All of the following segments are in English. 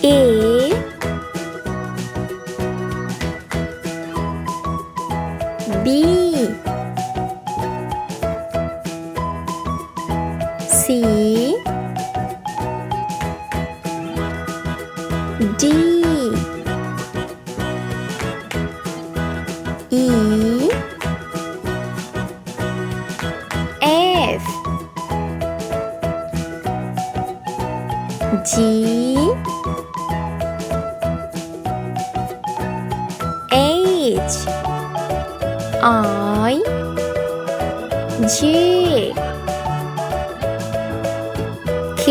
A B C D E F G H I J K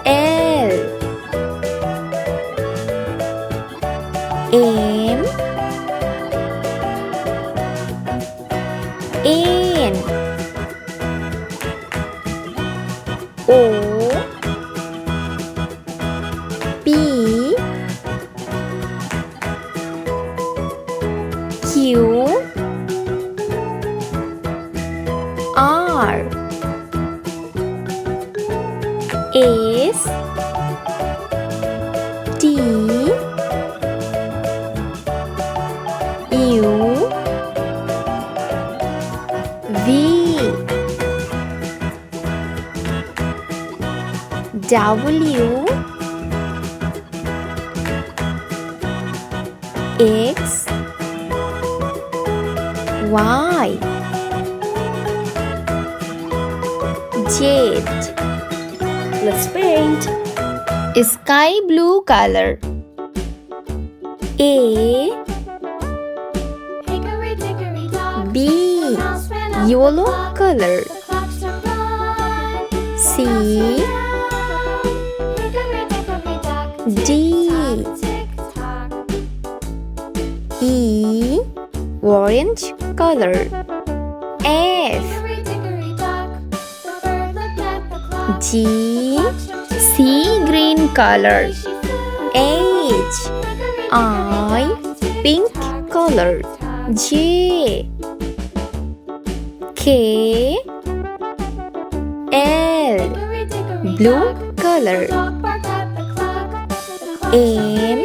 L M N O P Q R S T U V W X Y Z. Let's paint. Sky blue color. A B yellow color. C D E orange color. F G sea green color. H I pink color. J K L blue color. M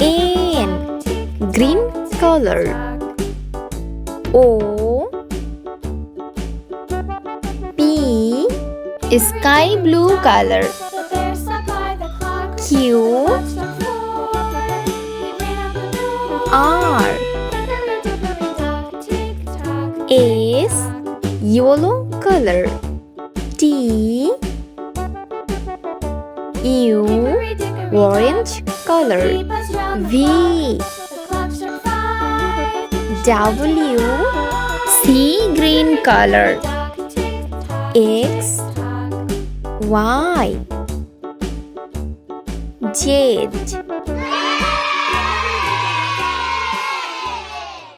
N green color. O P sky blue color. Q R S yellow color. T U orange color. V W sea green color. X Y Z